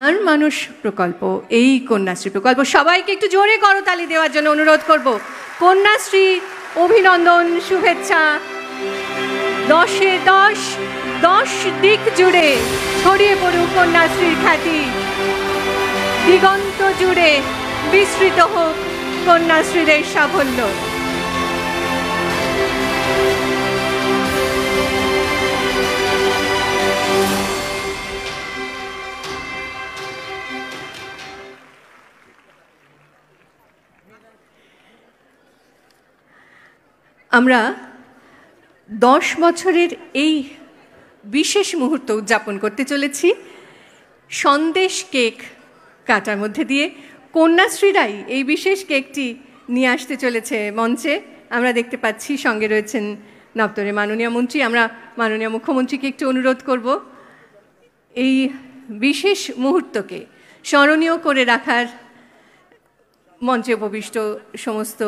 আর মানুষ প্রকল্প, এই কন্যাশ্রী প্রকল্প, সবাইকে একটু জোরে করতালি দেওয়ার জন্য অনুরোধ করব। কন্যাশ্রী অভিনন্দন, শুভেচ্ছা। 10-এ 10 দিক জুড়ে ছড়িয়ে পড়ুক কন্যাশ্রীর খ্যাতি, দিগন্ত জুড়ে বিস্তৃত হোক কন্যাশ্রীদের সাফল্য। আমরা 10 বছরের এই বিশেষ মুহূর্ত উদযাপন করতে চলেছি সন্দেশ কেক কাটার মধ্যে দিয়ে। কন্যাশ্রীরাই এই বিশেষ কেকটি নিয়ে আসতে চলেছে মঞ্চে। আমরা দেখতে পাচ্ছি সঙ্গে রয়েছেন দপ্তরের মাননীয় মন্ত্রী। আমরা মাননীয় মুখ্যমন্ত্রীকে একটু অনুরোধ করব এই বিশেষ মুহূর্তকে স্মরণীয় করে রাখার। মঞ্চে উপবিষ্ট সমস্ত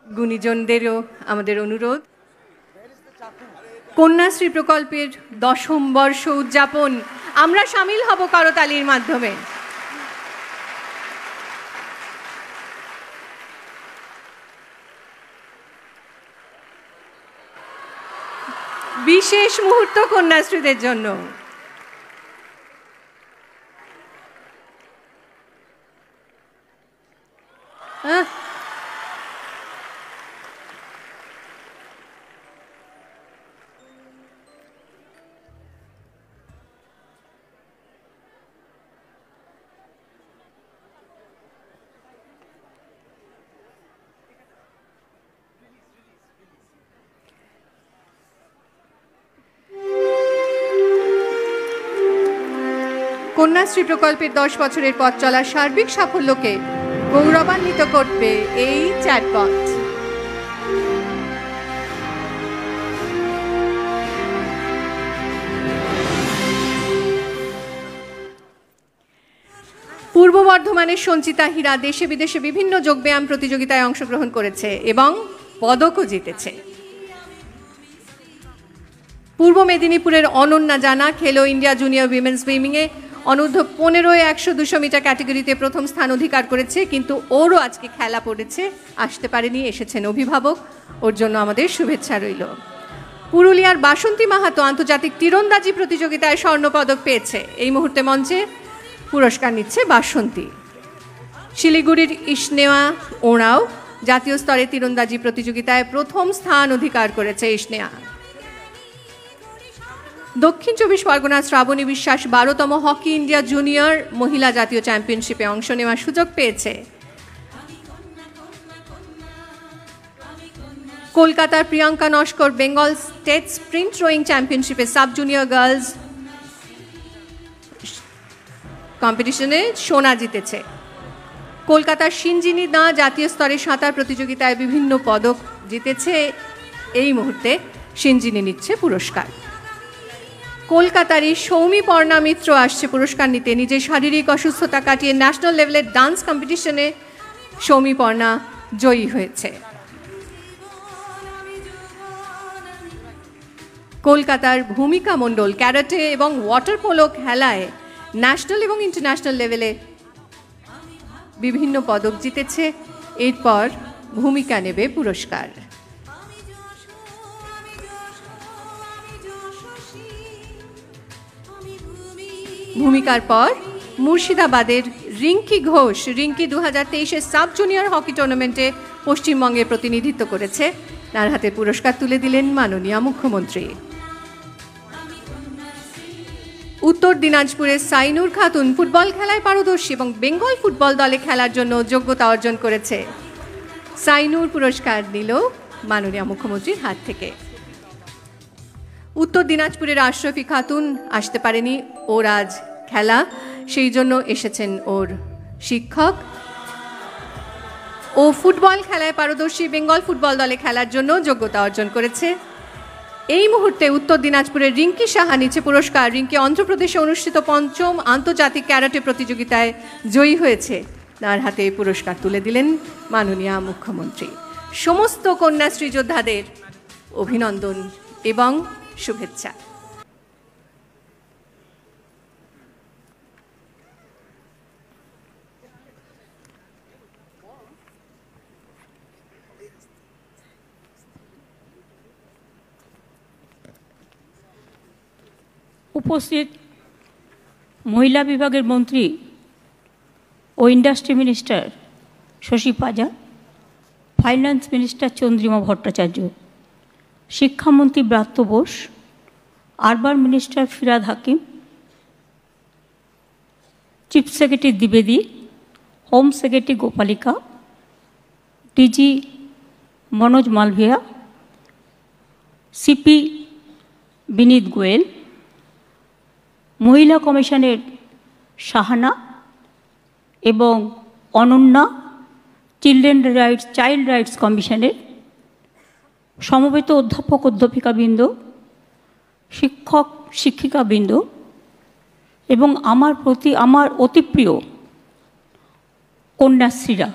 গুণীজনদেরও আমাদের অনুরোধ। কন্যাশ্রী প্রকল্পের 10ম বর্ষ উদযাপন আমরা সামিল হব করতালির মাধ্যমে। বিশেষ মুহূর্ত কন্যাশ্রীদের জন্য। কন্যাশ্রী প্রকল্পের 10 বছরের পথ চলা সার্বিক সাফল্যকে গৌরবান্বিত করবে এই চ্যাটবট। পূর্ব বর্ধমানের সঞ্চিতা হীরা দেশে বিদেশে বিভিন্ন যোগব্যায়াম প্রতিযোগিতায় অংশগ্রহণ করেছে এবং পদকও জিতেছে। পূর্ব মেদিনীপুরের অনন্যা জানা খেলো ইন্ডিয়া জুনিয়র উইমেন সুইমিংয়ে অনূর্ধ্ব 15 100-200 মিটার ক্যাটাগরিতে প্রথম স্থান অধিকার করেছে, কিন্তু ওরও আজকে খেলা পড়েছে, আসতে পারেনি, এসেছেন অভিভাবক, ওর জন্য আমাদের শুভেচ্ছা রইল। পুরুলিয়ার বাসন্তী মাহাতো আন্তর্জাতিক তীরন্দাজি প্রতিযোগিতায় স্বর্ণপদক পেয়েছে। এই মুহূর্তে মঞ্চে পুরস্কার নিচ্ছে বাসন্তী। শিলিগুড়ির ইসনেয়া ওঁরাও জাতীয় স্তরে তীরন্দাজি প্রতিযোগিতায় প্রথম স্থান অধিকার করেছে ইসনেয়া। দক্ষিণ 24 পরগনার শ্রাবণী বিশ্বাস 12তম হকি ইন্ডিয়া জুনিয়র মহিলা জাতীয় চ্যাম্পিয়নশিপে অংশ নেওয়ার সুযোগ পেয়েছে। কলকাতার Priyanka Naskar Bengal state sprint rowing চ্যাম্পিয়নশিপে সাব জুনিয়র গার্লস কম্পিটিশনে সোনা জিতেছে। কলকাতার সিনজিনি দা জাতীয় স্তরে সাঁতার প্রতিযোগিতায় বিভিন্ন পদক জিতেছে। এই মুহূর্তে সিনজিনি নিচ্ছে পুরস্কার। কলকাতারই সৌমি পর্ণা মিত্র আসছে পুরস্কার নিতে। নিজের শারীরিক অসুস্থতা কাটিয়ে ন্যাশনাল লেভেলের ডান্স কম্পিটিশনে সৌমি পর্ণা জয়ী হয়েছে। কলকাতার ভূমিকা মণ্ডল ক্যারাটে এবং ওয়াটার পোলো খেলায় ন্যাশনাল এবং ইন্টারন্যাশনাল লেভেলে বিভিন্ন পদক জিতেছে। এরপর ভূমিকা নেবে পুরস্কার। ভূমিকার পর মুর্শিদাবাদের রিঙ্কি ঘোষ, রিঙ্কি 2023-এর সাব জুনিয়র হকি টুর্নামেন্টে পশ্চিমবঙ্গের প্রতিনিধিত্ব করেছে। তার হাতে পুরস্কার তুলে দিলেন মাননীয় মুখ্যমন্ত্রী। উত্তর দিনাজপুরের সাইনুর খাতুন ফুটবল খেলায় পারদর্শী এবং বেঙ্গল ফুটবল দলে খেলার জন্য যোগ্যতা অর্জন করেছে। সাইনুর পুরস্কার নিল মাননীয় মুখ্যমন্ত্রীর হাত থেকে। উত্তর দিনাজপুরের আশরাফি খাতুন আসতে পারেনি, ওর আজ খেলা, সেই জন্য এসেছেন ওর শিক্ষক। ও ফুটবল খেলায় পারদর্শী, বেঙ্গল ফুটবল দলে খেলার জন্য যোগ্যতা অর্জন করেছে। এই মুহূর্তে উত্তর দিনাজপুরের রিঙ্কি সাহা নিচ্ছে পুরস্কার। রিঙ্কি অন্ধ্রপ্রদেশে অনুষ্ঠিত 5ম আন্তর্জাতিক ক্যারাটে প্রতিযোগিতায় জয়ী হয়েছে। তার হাতে পুরস্কার তুলে দিলেন মাননীয় মুখ্যমন্ত্রী। সমস্ত কন্যাশ্রী যোদ্ধাদের অভিনন্দন এবং শুভেচ্ছা। উপস্থিত মহিলা বিভাগের মন্ত্রী ও industry minister Shashi Panja, finance minister Chandrima Bhattacharya, শিক্ষামন্ত্রী Bratya Bose, urban minister Firhad Hakim, chief secretary দ্বিবেদী, home secretary Gopalika, DG Manoj Malviya, CP Vineet Goyal, মহিলা কমিশনের শাহানা এবং অনন্যা, চাইল্ড রাইটস কমিশনের সমবেত অধ্যাপক অধ্যাপিকাবৃন্দ, শিক্ষক শিক্ষিকাবৃন্দ এবং আমার অতি প্রিয় কন্যাশ্রীরা,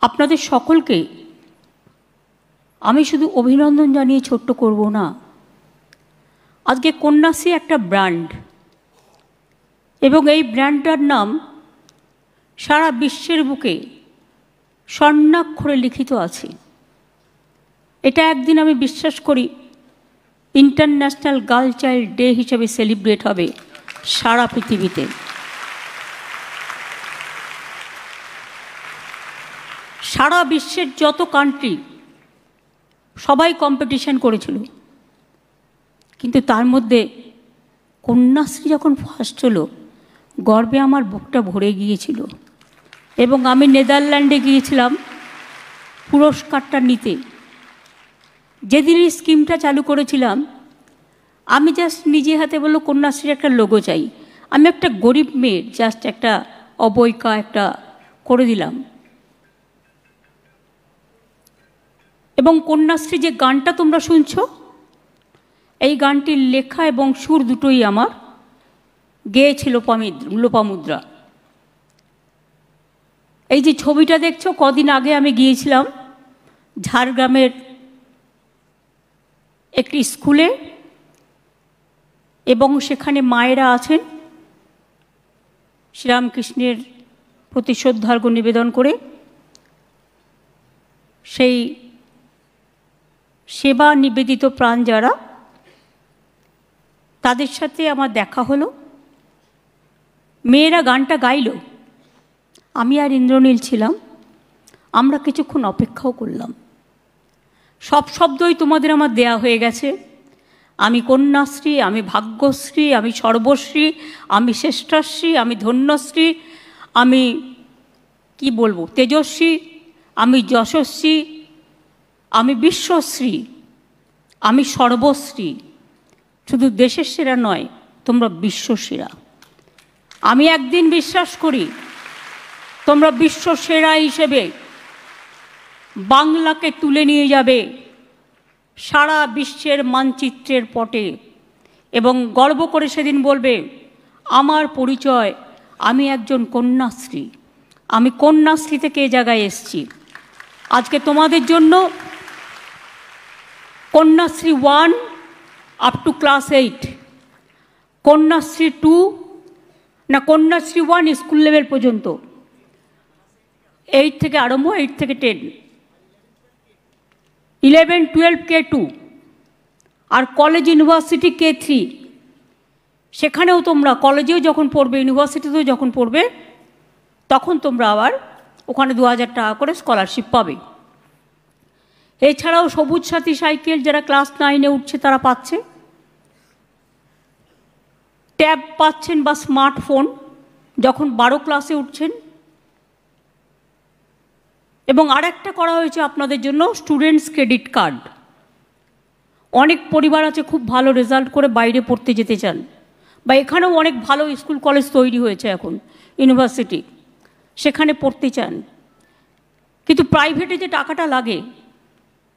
আপনাদের সকলকে আমি শুধু অভিনন্দন জানিয়ে ছোট্ট করব না। আজকে কন্যাশ্রী একটা ব্র্যান্ড এবং এই ব্র্যান্ডটার নাম সারা বিশ্বের বুকে স্বর্ণাক্ষরে লিখিত আছে। এটা একদিন আমি বিশ্বাস করি ইন্টারন্যাশনাল গার্ল চাইল্ড ডে হিসেবে সেলিব্রেট হবে সারা পৃথিবীতে। সারা বিশ্বের যত কান্ট্রি সবাই কম্পিটিশন করেছিল, কিন্তু তার মধ্যে কন্যাশ্রী যখন ফার্স্ট হলো গর্বে আমার বুকটা ভরে গিয়েছিল এবং আমি নেদারল্যান্ডে গিয়েছিলাম পুরস্কারটা নিতে। যেদিন এই স্কিমটা চালু করেছিলাম আমি জাস্ট নিজে হাতে বললো কন্যাশ্রীর একটা লোগো চাই। আমি একটা গরিব মেয়ের জাস্ট একটা অবৈকা একটা করে দিলাম এবং কন্যাশ্রী যে গানটা তোমরা শুনছো এই গানটির লেখা এবং সুর দুটোই আমার গেয়েছিল লোপামুদ্রা। এই যে ছবিটা দেখছো কদিন আগে আমি গিয়েছিলাম ঝাড়গ্রামের একটি স্কুলে এবং সেখানে মায়েরা আছেন শ্রীরামকৃষ্ণের প্রতি শ্রদ্ধার্ঘ্য নিবেদন করে সেই সেবা নিবেদিত প্রাণ যারা তাদের সাথে আমার দেখা হলো। মেয়েরা গানটা গাইল, আমি আর ইন্দ্রনীল ছিলাম, আমরা কিছুক্ষণ অপেক্ষাও করলাম। সব শব্দই তোমাদের আমার দেয়া হয়ে গেছে। আমি কন্যাশ্রী, আমি ভাগ্যশ্রী, আমি সর্বশ্রী, আমি শ্রেষ্ঠাশ্রী, আমি ধন্যশ্রী, আমি কি বলবো তেজস্বী, আমি যশস্বী, আমি বিশ্বশ্রী, আমি সর্বশ্রী। শুধু দেশের সেরা নয়, তোমরা বিশ্বসেরা। আমি একদিন বিশ্বাস করি তোমরা বিশ্বসেরা হিসেবে বাংলাকে তুলে নিয়ে যাবে সারা বিশ্বের মানচিত্রের পটে এবং গর্ব করে সেদিন বলবে আমার পরিচয়, আমি একজন কন্যাশ্রী, আমি কন্যাশ্রী থেকে এ জায়গায় এসেছি। আজকে তোমাদের জন্য Kanyashree 1 up to class 8, Kanyashree 2 না কন্যাশ্রী 1 স্কুল লেভেল পর্যন্ত, 8 থেকে আরম্ভ, 8 থেকে 10, 11, 12 K2 আর কলেজ ইউনিভার্সিটি K3। সেখানেও তোমরা কলেজেও যখন পড়বে, ইউনিভার্সিটিতেও যখন পড়বে, তখন তোমরা আবার ওখানে 2000 টাকা করে স্কলারশিপ পাবে। এছাড়াও সবুজ সাথী সাইকেল যারা ক্লাস 9-এ উঠছে তারা পাচ্ছে, ট্যাব পাচ্ছেন বা স্মার্টফোন যখন 12 ক্লাসে উঠছেন। এবং আরেকটা করা হয়েছে আপনাদের জন্য স্টুডেন্টস ক্রেডিট কার্ড। অনেক পরিবার আছে খুব ভালো রেজাল্ট করে বাইরে পড়তে যেতে চান, বা এখানেও অনেক ভালো স্কুল কলেজ তৈরি হয়েছে এখন, ইউনিভার্সিটি, সেখানে পড়তে চান, কিন্তু প্রাইভেটে যে টাকাটা লাগে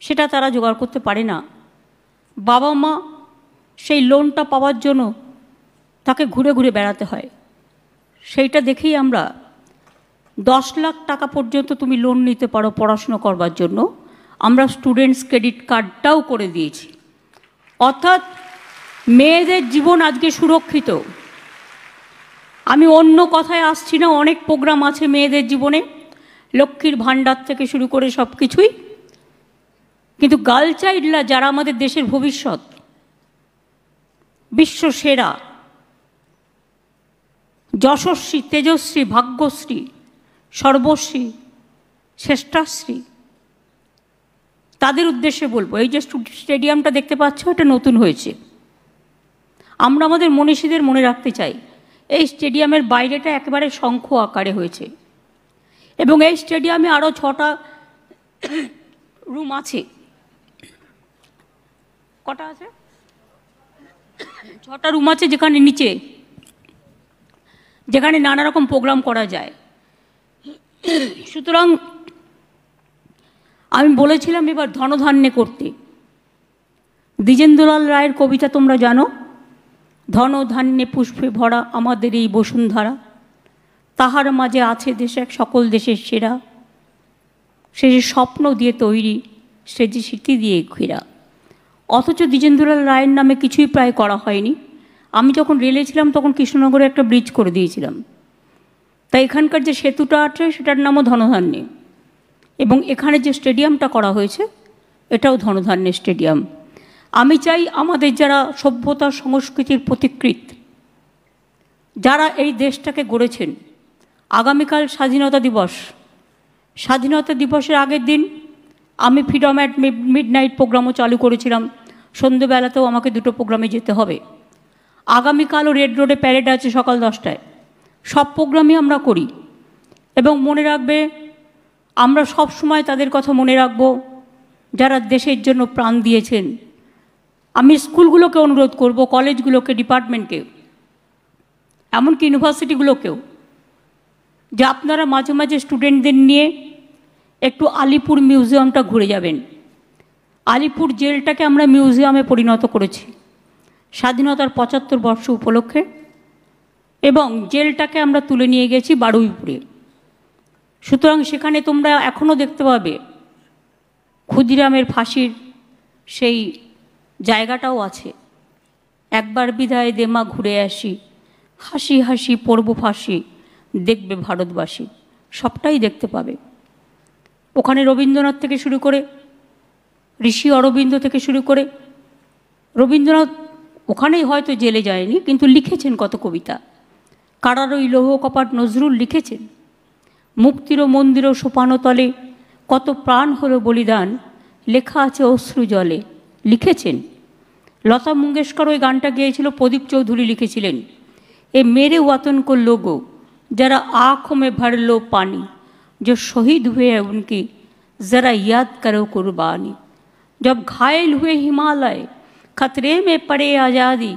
সেটা তারা জোগাড় করতে পারে না। বাবা মা সেই লোনটা পাওয়ার জন্য তাকে ঘুরে ঘুরে বেড়াতে হয়। সেইটা দেখেই আমরা 10 লাখ টাকা পর্যন্ত তুমি লোন নিতে পারো পড়াশুনো করবার জন্য, আমরা স্টুডেন্টস ক্রেডিট কার্ডটাও করে দিয়েছি। অর্থাৎ মেয়েদের জীবন আজকে সুরক্ষিত। আমি অন্য কথায় আসছি না, অনেক প্রোগ্রাম আছে মেয়েদের জীবনে, লক্ষ্মীর ভাণ্ডার থেকে শুরু করে সব কিছুই। কিন্তু গার্ল চাইল্ডরা যারা আমাদের দেশের ভবিষ্যৎ, বিশ্ব সেরা, যশস্বী, তেজস্বী, ভাগ্যশ্রী, সর্বশ্রী, শ্রেষ্ঠাশ্রী, তাদের উদ্দেশ্যে বলবো, এই যে স্টেডিয়ামটা দেখতে পাচ্ছ, এটা নতুন হয়েছে। আমরা আমাদের মনীষীদের মনে রাখতে চাই। এই স্টেডিয়ামের বাইরেটা একেবারে শঙ্খ আকারে হয়েছে এবং এই স্টেডিয়ামে আরও 6টা রুম আছে। কটা আছে? 6টা রুম আছে, যেখানে নিচে, যেখানে নানা রকম প্রোগ্রাম করা যায়। সুতরাং আমি বলেছিলাম এবার ধনধান্যে করতে। দ্বিজেন্দ্রলাল রায়ের কবিতা তোমরা জানো, ধন ধান্যে পুষ্পে ভরা আমাদের এই বসুন্ধরা, তাহার মাঝে আছে দেশে এক সকল দেশের সেরা, সে যে স্বপ্ন দিয়ে তৈরি, সে যে স্মৃতি দিয়ে ঘেরা। অথচ দ্বিজেন্দ্রলাল রায়ের নামে কিছুই প্রায় করা হয়নি। আমি যখন রেলে ছিলাম তখন কৃষ্ণনগরে একটা ব্রিজ করে দিয়েছিলাম, তাই এখানকার যে সেতুটা আছে সেটার নামও ধনধান্যে, এবং এখানে যে স্টেডিয়ামটা করা হয়েছে এটাও ধনধান্যে স্টেডিয়াম। আমি চাই আমাদের যারা সভ্যতা সংস্কৃতির পথিকৃৎ, যারা এই দেশটাকে গড়েছেন, আগামীকাল স্বাধীনতা দিবস। স্বাধীনতা দিবসের আগের দিন আমি ফ্রিডম অ্যাট মিডনাইট প্রোগ্রামও চালু করেছিলাম। সন্ধ্যেবেলাতেও আমাকে 2টো প্রোগ্রামে যেতে হবে। আগামীকালও রেড রোডে প্যারেড আছে সকাল 10টায়। সব প্রোগ্রামই আমরা করি এবং মনে রাখবে, আমরা সব সময় তাদের কথা মনে রাখব যারা দেশের জন্য প্রাণ দিয়েছেন। আমি স্কুলগুলোকে অনুরোধ করব, কলেজগুলোকে, ডিপার্টমেন্টকে, এমনকি ইউনিভার্সিটিগুলোকেও, যে আপনারা মাঝে মাঝে স্টুডেন্টদের নিয়ে একটু আলিপুর মিউজিয়ামটা ঘুরে যাবেন। আলিপুর জেলটাকে আমরা মিউজিয়ামে পরিণত করেছি স্বাধীনতার 75 বর্ষ উপলক্ষে, এবং জেলটাকে আমরা তুলে নিয়ে গেছি বারুইপুরে। সুতরাং সেখানে তোমরা এখনও দেখতে পাবে ক্ষুদিরামের ফাঁসির সেই জায়গাটাও আছে। একবার বিদায় দেমা ঘুরে আসি, হাসি হাসি পড়ব ফাঁসি, দেখবে ভারতবাসী, সবটাই দেখতে পাবে। ওখানে রবীন্দ্রনাথ থেকে শুরু করে, ঋষি অরবিন্দ থেকে শুরু করে, রবীন্দ্রনাথ ওখানেই হয়তো জেলে যায়নি, কিন্তু লিখেছেন কত কবিতা। কারারই লৌহ কপাট নজরুল লিখেছেন। মুক্তির মন্দির সোপানতলে কত প্রাণ হলো বলিদান, লেখা আছে অশ্রু জলে, লিখেছেন। লতা মঙ্গেশকর ওই গানটা গেয়েছিল, প্রদীপ চৌধুরী লিখেছিলেন, এ মেরে ওয়াতন কো লোগো जरा आँखों में भर लो पानी, जो शहीद हुए हैं उनकी ज़रा याद करो कुर्बानी। जब घायल हुए हिमालय खतरे में पड़े आज़ादी,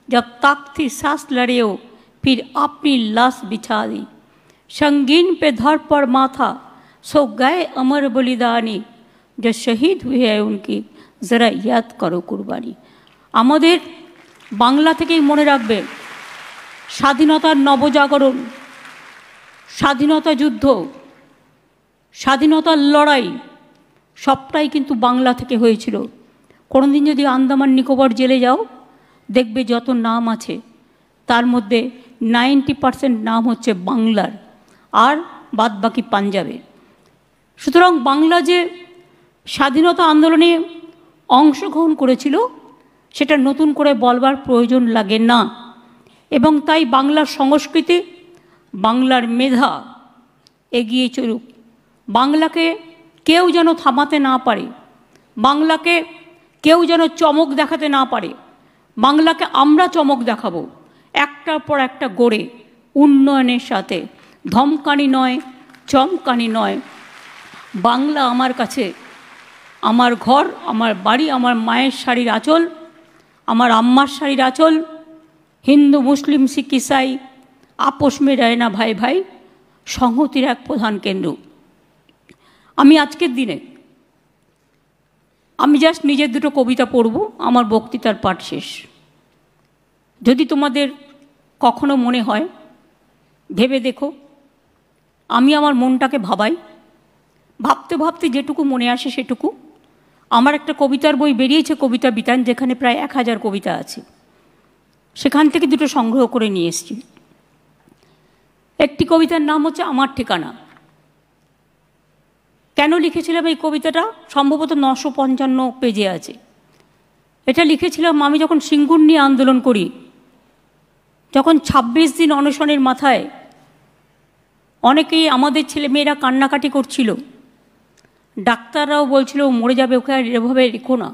जब ताकती सांस लड़े हो फिर अपनी लाश बिछा दी। संगीन पे धर पर माथा सो गए अमर बलिदानी, जो शहीद हुए हैं उनकी ज़रा याद करो कुर्बानी। আমাদের বাংলা থেকেই মনে রাখবে, স্বাধীনতার নবজাগরণ, স্বাধীনতা যুদ্ধ, স্বাধীনতার লড়াই সবটাই কিন্তু বাংলা থেকে হয়েছিল। কোনোদিন যদি আন্দামান নিকোবর জেলে যাও, দেখবে যত নাম আছে তার মধ্যে 90% নাম হচ্ছে বাংলার, আর বাদবাকি পাঞ্জাবের। সুতরাং বাংলা যে স্বাধীনতা আন্দোলনে অংশগ্রহণ করেছিল সেটা নতুন করে বলবার প্রয়োজন লাগে না। এবং তাই বাংলার সংস্কৃতি, বাংলার মেধা এগিয়ে চলুক। বাংলাকে কেউ যেন থামাতে না পারে, বাংলাকে কেউ যেন চমক দেখাতে না পারে। বাংলাকে আমরা চমক দেখাবো, একটার পর একটা গড়ে, উন্নয়নের সাথে, ধমকানি নয়, চমকানি নয়। বাংলা আমার কাছে আমার ঘর, আমার বাড়ি, আমার মায়ের শাড়ির আঁচল, আমার আম্মার শাড়ির আঁচল। হিন্দু মুসলিম শিখ ইসাই আপোষ মে রয় না ভাই ভাই, সংহতির এক প্রধান কেন্দ্র। আমি আজকের দিনে আমি জাস্ট নিজের 2টো কবিতা পড়ব, আমার বক্তৃতার পাঠ শেষ। যদি তোমাদের কখনো মনে হয়, ভেবে দেখো, আমি আমার মনটাকে ভাবাই, ভাবতে ভাবতে যেটুকু মনে আসে সেটুকু। আমার একটা কবিতার বই বেরিয়েছে, কবিতা বিতান, যেখানে প্রায় 1000 কবিতা আছে, সেখান থেকে 2টো সংগ্রহ করে নিয়ে এসেছি। একটি কবিতার নাম হচ্ছে আমার ঠিকানা। কেন লিখেছিলাম এই কবিতাটা? সম্ভবত 955 পেজে আছে এটা লিখেছিলাম আমি যখন সিঙ্গুর নিয়ে আন্দোলন করি, যখন 26 দিন অনশনের মাথায় অনেকেই আমাদের ছেলেমেয়েরা কান্নাকাটি করছিল, ডাক্তাররাও বলছিল মরে যাবে, ওকে আর এভাবে রেখো না।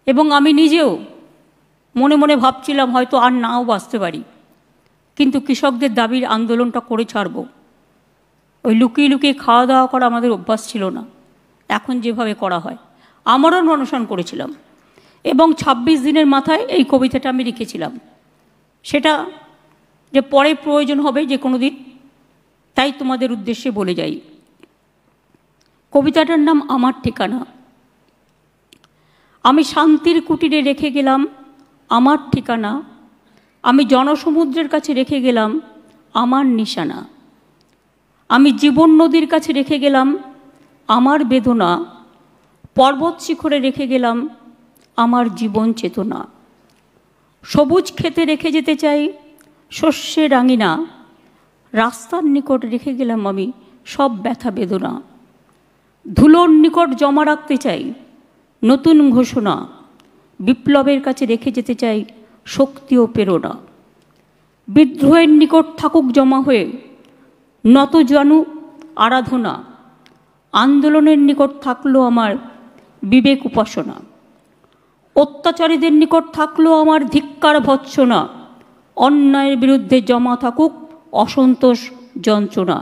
এবং আমি নিজেও মনে মনে ভাবছিলাম হয়তো আর নাও বাঁচতে পারি, কিন্তু কৃষকদের দাবির আন্দোলনটা করে ছাড়ব। ওই লুকিয়ে লুকিয়ে খাওয়া দাওয়া করা আমাদের অভ্যাস ছিল না, এখন যেভাবে করা হয়। আমারও অনশন করেছিলাম এবং 26 দিনের মাথায় এই কবিতাটা আমি লিখেছিলাম। সেটা যে পরে প্রয়োজন হবে যে কোনো দিন, তাই তোমাদের উদ্দেশ্যে বলে যাই। কবিতাটার নাম আমার ঠিকানা। আমি শান্তির কুটিরে রেখে গেলাম আমার ঠিকানা, আমি জনসমুদ্রের কাছে রেখে গেলাম আমার নিশানা, আমি জীবন নদীর কাছে রেখে গেলাম আমার বেদনা, পর্বত শিখরে রেখে গেলাম আমার জীবন চেতনা, সবুজ খেতে রেখে যেতে চাই শস্যের রাঙিনা, রাস্তার নিকট রেখে গেলাম আমি সব ব্যথা বেদনা, ধুলোর নিকট জমা রাখতে চাই নতুন ঘোষণা, বিপ্লবের কাছে রেখে যেতে চাই শক্তি ও প্রেরণা, বিদ্রোহের নিকট থাকুক জমা হয়ে নত জানু আরাধনা, আন্দোলনের নিকট থাকলো আমার বিবেক উপাসনা, অত্যাচারীদের নিকট থাকলো আমার ধিক্কার ভৎসনা, অন্যায়ের বিরুদ্ধে জমা থাকুক অসন্তোষ যন্ত্রণা,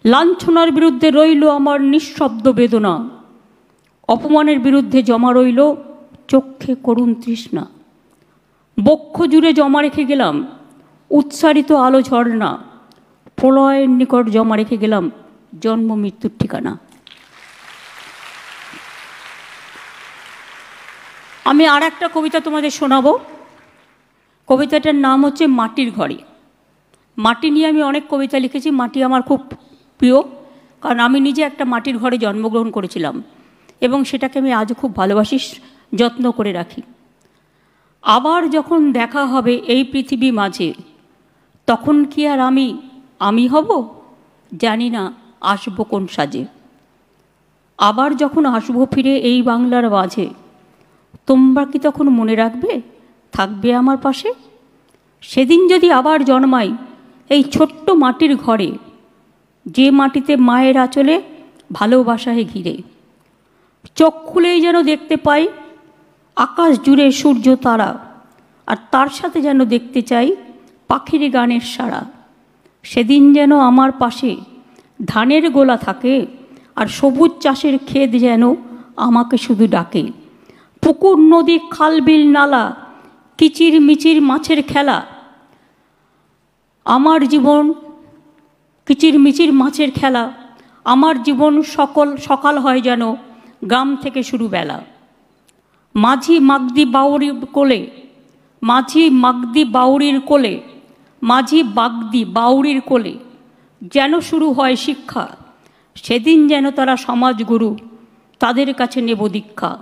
লাঞ্ছনার বিরুদ্ধে রইল আমার নিঃশব্দ বেদনা, অপমানের বিরুদ্ধে জমা রইল চক্ষে করুণ তৃষ্ণা, বক্ষ জুড়ে জমা রেখে গেলাম উৎসারিত আলো ঝর্ণা, প্রলয়ের নিকট জমা রেখে গেলাম জন্ম মৃত্যুর ঠিকানা। আমি আর একটা কবিতা তোমাদের শোনাবো। কবিতাটার নাম হচ্ছে মাটির ঘরে। মাটি নিয়ে আমি অনেক কবিতা লিখেছি। মাটি আমার খুব প্রিয়, কারণ আমি নিজে একটা মাটির ঘরে জন্মগ্রহণ করেছিলাম এবং সেটাকে আমি আজও খুব ভালোবাসি, যত্ন করে রাখি। আবার যখন দেখা হবে এই পৃথিবী মাঝে, তখন কি আর আমি হব? জানি না আসবো কোন সাজে। আবার যখন আসবো ফিরে এই বাংলার মাঝে, তোমরা কি তখন মনে রাখবে, থাকবে আমার পাশে? সেদিন যদি আবার জন্মাই এই ছোট্ট মাটির ঘরে, যে মাটিতে মায়ের আঁচলে ভালোবাসায় ঘিরে, চোখ খুলেই যেন দেখতে পাই আকাশ জুড়ে সূর্য তারা, আর তার সাথে যেন দেখতে চাই পাখির গানের সাড়া। সেদিন যেন আমার পাশে ধানের গোলা থাকে, আর সবুজ চাষের ক্ষেত যেন আমাকে শুধু ডাকে। পুকুর নদী খাল বিল নালা, কিচির মিচির মাছের খেলা, আমার জীবন কিচির মিচির মাছের খেলা, আমার জীবন সকাল হয় যেন গ্রাম থেকে শুরু বেলা। মাঝি মাগদি বাউরির কোলে, মাঝি মাগদি বাউরির কোলে, মাঝি বাগদি বাউরির কোলে যেন শুরু হয় শিক্ষা। সেদিন যেন তারা সমাজগুরু, তাদের কাছে নেব দীক্ষা।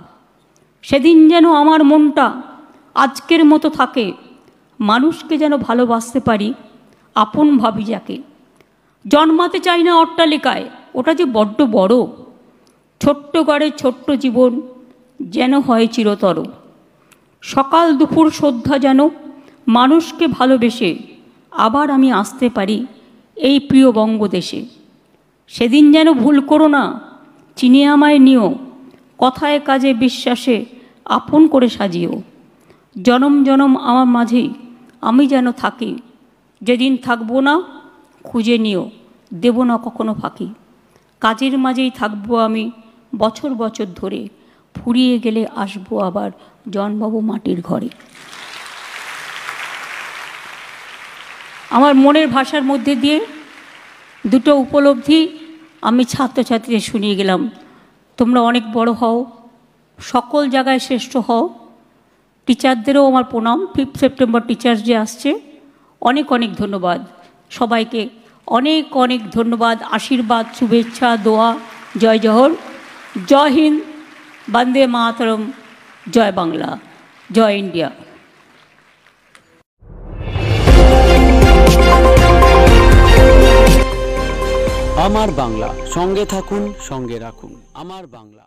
সেদিন যেন আমার মনটা আজকের মতো থাকে, মানুষকে যেন ভালোবাসতে পারি আপন ভাবি যাকে। জন্মাতে চাই না অট্টালিকায়, ওটা যে বড্ড বড়। ছোট্ট ঘরে ছোট্ট জীবন যেন হয় চিরতর। সকাল দুপুর শ্রদ্ধা যেন মানুষকে ভালোবেসে আবার আমি আসতে পারি এই প্রিয় বঙ্গদেশে। সেদিন যেন ভুল করো না, চিনে আমায় নিও, কথায় কাজে বিশ্বাসে আপন করে সাজিও। জনম জনম আমার মাঝেই আমি যেন থাকি, যেদিন থাকবো না খুঁজে নিও, দেব না কখনো ফাঁকি। কাজের মাঝেই থাকবো আমি বছর বছর ধরে, ফুরিয়ে গেলে আসবো আবার জন্মাবো মাটির ঘরে। আমার মনের ভাষার মধ্যে দিয়ে দুটো উপলব্ধি আমি ছাত্রছাত্রীদের শুনিয়ে গেলাম। তোমরা অনেক বড় হও, সকল জায়গায় শ্রেষ্ঠ হও। টিচারদেরও আমার প্রণাম। 5 সেপ্টেম্বর টিচার্স ডে আসছে, অনেক অনেক ধন্যবাদ সবাইকে, অনেক অনেক ধন্যবাদ, আশীর্বাদ, শুভেচ্ছা, দোয়া। জয় জহর, জয় হিন্দ, বন্দে মাতরম, জয় বাংলা, জয় ইন্ডিয়া। আমার বাংলা, সঙ্গে থাকুন, সঙ্গে রাখুন। আমার বাংলা।